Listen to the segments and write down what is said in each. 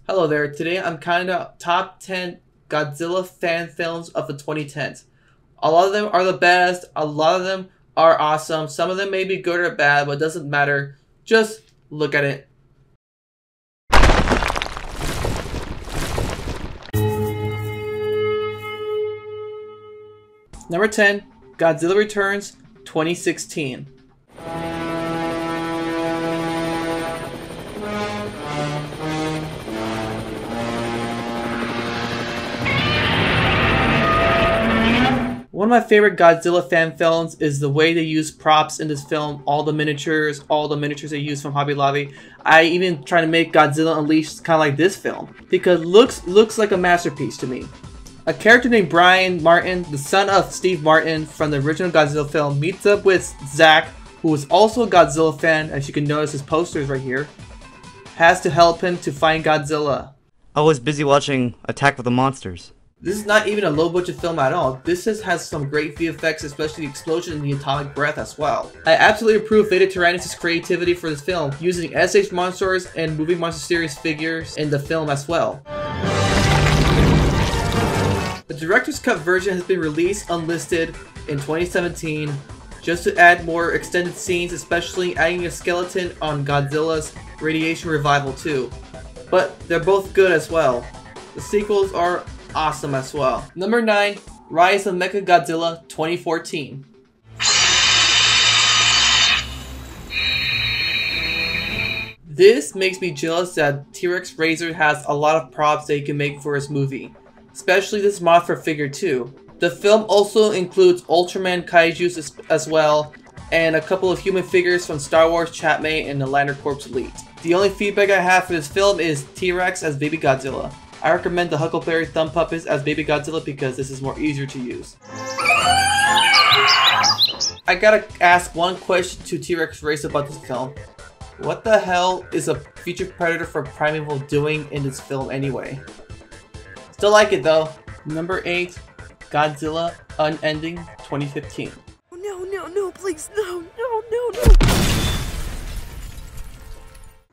Hello there, today I'm counting out top 10 Godzilla fan films of the 2010s. A lot of them are the best, a lot of them are awesome, some of them may be good or bad, but it doesn't matter. Just look at it. Number 10, Godzilla Returns 2016. One of my favorite Godzilla fan films is the way they use props in this film, all the miniatures they use from Hobby Lobby. I even try to make Godzilla Unleashed kind of like this film, because it looks like a masterpiece to me. A character named Brian Martin, the son of Steve Martin from the original Godzilla film, meets up with Zack, who is also a Godzilla fan, as you can notice his posters right here, has to help him to find Godzilla. I was busy watching Attack of the Monsters. This is not even a low-budget film at all. This has some great VFX, especially the explosion and the atomic breath as well. I absolutely approve Veda Tyrannus' creativity for this film, using SH Monsters and Movie Monster Series figures in the film as well. The director's cut version has been released unlisted in 2017, just to add more extended scenes, especially adding a skeleton on Godzilla's Radiation Revival too. But they're both good as well. The sequels are awesome as well. Number 9, Rise of Mecha Godzilla 2014. This makes me jealous that T-Rex Razor has a lot of props that he can make for his movie, especially this Mothra figure too. The film also includes Ultraman kaijus as well, and a couple of human figures from Star Wars, Chatmate, and the Liner Corps Elite. The only feedback I have for this film is T-Rex as Baby Godzilla. I recommend the Huckleberry Thumb Puppets as Baby Godzilla because this is more easier to use. I gotta ask one question to T-Rex Race about this film. What the hell is a future predator for Primeval doing in this film anyway? Still like it though. Number 8, Godzilla Unending 2015. No, please, no.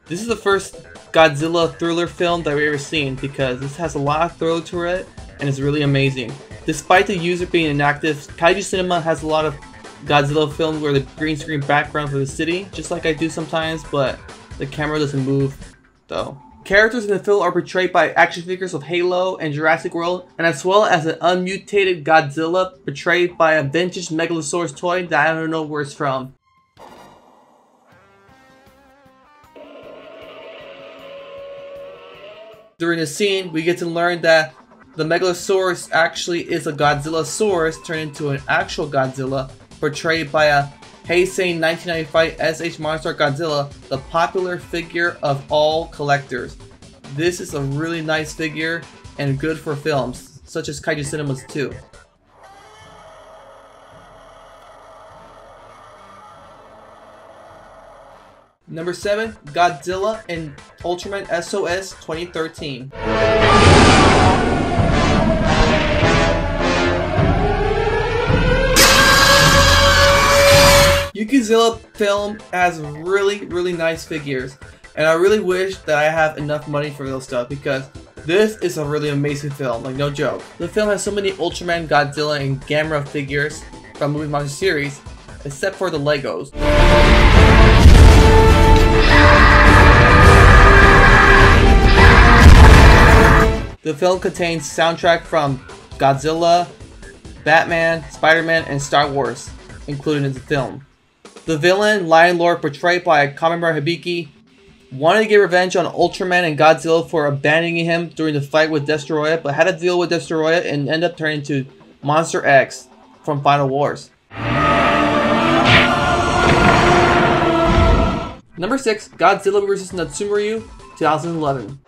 This is the first Godzilla thriller film that we've ever seen because this has a lot of thriller to it and it's really amazing. Despite the user being inactive, Kaiju Cinema has a lot of Godzilla films where the green screen background for the city, just like I do sometimes, but the camera doesn't move though. Characters in the film are portrayed by action figures of Halo and Jurassic World, and as well as an unmutated Godzilla portrayed by a vintage Megalosaurus toy that I don't know where it's from. During the scene, we get to learn that the Megalosaurus actually is a Godzillasaurus turned into an actual Godzilla, portrayed by a Heisei 1995 SH Monster Godzilla, the popular figure of all collectors. This is a really nice figure and good for films, such as Kaiju Cinemas too. Number 7, Godzilla and Ultraman SOS 2013. Godzilla film has really nice figures, and I really wish that I have enough money for those stuff because this is a really amazing film, like no joke. The film has so many Ultraman, Godzilla, and Gamera figures from Movie Monster Series, except for the Legos. The film contains soundtrack from Godzilla, Batman, Spider-Man, and Star Wars included in the film. The villain, Lion Lord, portrayed by Kamimura Hibiki, wanted to get revenge on Ultraman and Godzilla for abandoning him during the fight with Destoroyah, but had to deal with Destoroyah and ended up turning into Monster X from Final Wars. Number 6, Godzilla vs. Natsumaru 2011.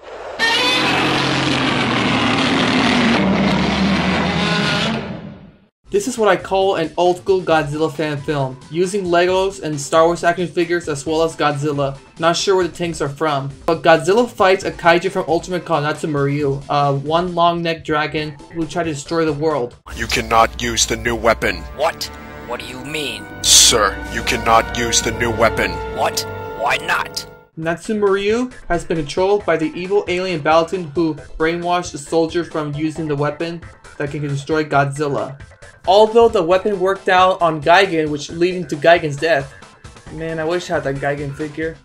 This is what I call an old school Godzilla fan film, using Legos and Star Wars action figures as well as Godzilla. Not sure where the tanks are from, but Godzilla fights a kaiju from Ultraman called Natsumaru, a one long necked dragon who tried to destroy the world. You cannot use the new weapon. What? What do you mean? Sir, you cannot use the new weapon. What? Why not? Natsumaru has been controlled by the evil alien Balaton who brainwashed the soldier from using the weapon that can destroy Godzilla. Although the weapon worked out on Gigan, which leading to Gigan's death. Man, I wish I had that Gigan figure.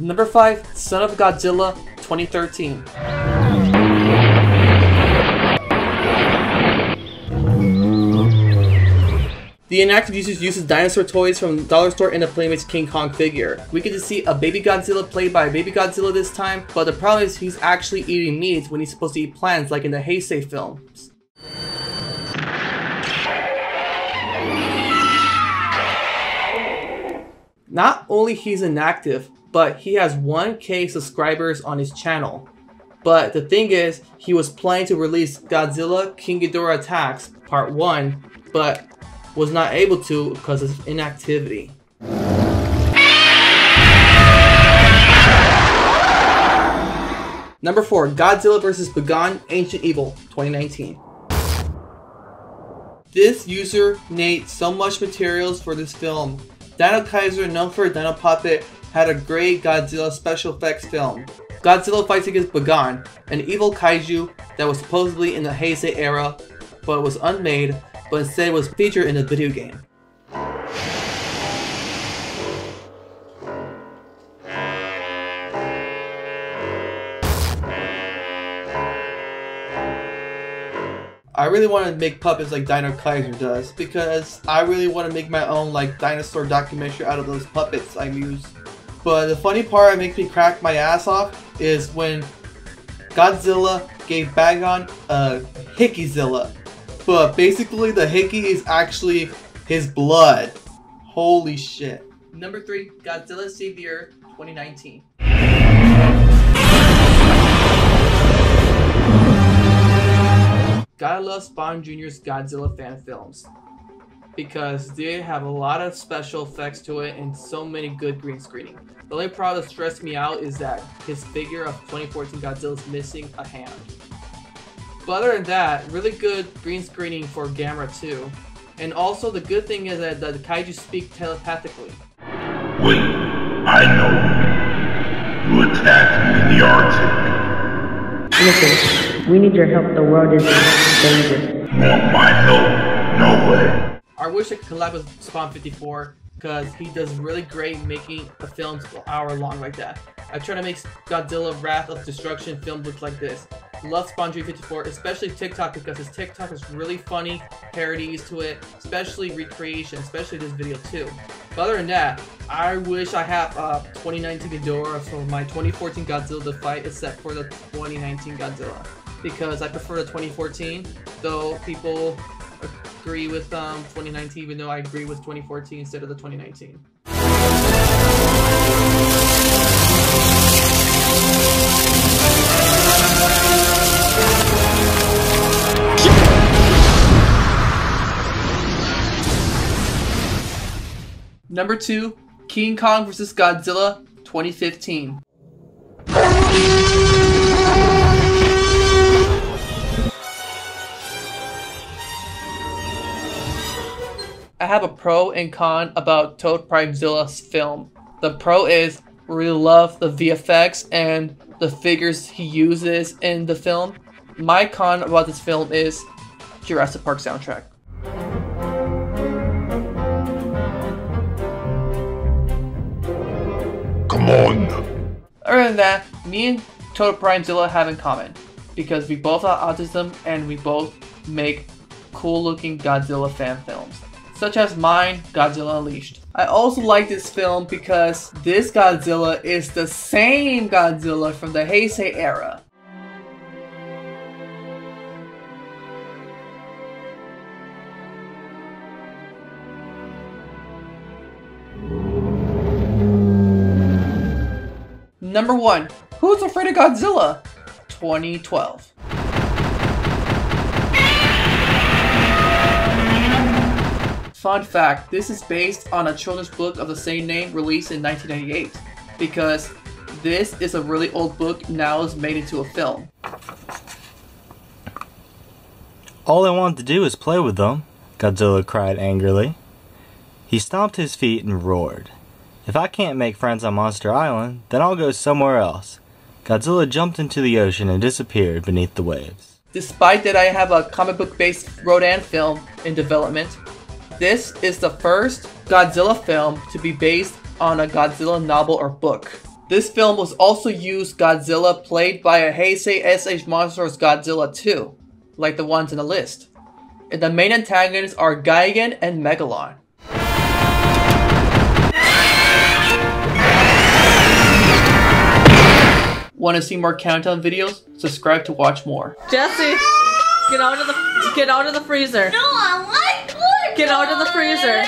Number 5, Son of Godzilla 2013. The inactive uses dinosaur toys from the dollar store and a Playmate's King Kong figure. We get to see a baby Godzilla played by a baby Godzilla this time, but the problem is he's actually eating meat when he's supposed to eat plants like in the Heisei films. Not only he's inactive, but he has 1K subscribers on his channel. But the thing is, he was planning to release Godzilla King Ghidorah Attacks Part 1, but was not able to because of inactivity. Number 4, Godzilla vs. Bagan Ancient Evil 2019. This user made so much materials for this film. Dino Kaiser, known for Dino Puppet, had a great Godzilla special effects film. Godzilla fights against Bagan, an evil kaiju that was supposedly in the Heisei era, but was unmade, but instead was featured in a video game. I really want to make puppets like Dino Kaiser does, because I really want to make my own like dinosaur documentary out of those puppets I use. But the funny part that makes me crack my ass off is when Godzilla gave Bagan a Hickeyzilla. But basically the Hickey is actually his blood. Holy shit. Number 3, Godzilla Save the Earth 2019. Gotta love Spawn Jr.'s Godzilla Fan Films, because they have a lot of special effects to it and so many good green screening. The only problem that stressed me out is that his figure of 2014 Godzilla is missing a hand. But other than that, really good green screening for Gamera too. And also the good thing is that the kaiju speak telepathically. Wait, I know you. You attacked me in the Arctic. Listen, we need your help. The world is dangerous. You want my help? No way. I wish I could collab with Spawn54 because he does really great making a film hour long like that. I try to make Godzilla Wrath of Destruction film look like this. Love Spawn54, especially TikTok, because his TikTok is really funny, parodies to it, especially recreation, especially this video too. But other than that, I wish I have 2019 Ghidorah for my 2014 Godzilla to fight, except for the 2019 Godzilla, because I prefer the 2014, though people agree with 2019, even though I agree with 2014 instead of the 2019. Number 2, King Kong vs. Godzilla 2015. I have a pro and con about Toad Primezilla's film. The pro is really love the VFX and the figures he uses in the film. My con about this film is Jurassic Park soundtrack. Come on. Other than that, me and Toad Primezilla have in common, because we both have autism and we both make cool looking Godzilla fan films, such as mine, Godzilla Unleashed. I also like this film because this Godzilla is the same Godzilla from the Heisei era. Number 1, Who's Afraid of Godzilla? 2012. Fun fact, this is based on a children's book of the same name released in 1998, because this is a really old book, now is made into a film. All I wanted to do is play with them. Godzilla cried angrily. He stomped his feet and roared. If I can't make friends on Monster Island, then I'll go somewhere else. Godzilla jumped into the ocean and disappeared beneath the waves. Despite that I have a comic book based Rodan film in development, this is the first Godzilla film to be based on a Godzilla novel or book. This film was also used Godzilla played by a Heisei SH Monsters Godzilla 2, like the ones in the list. And the main antagonists are Gigan and Megalon. Want to see more countdown videos? Subscribe to watch more. Jesse, get out of the freezer. No, I like Gorgon. Get out of the freezer.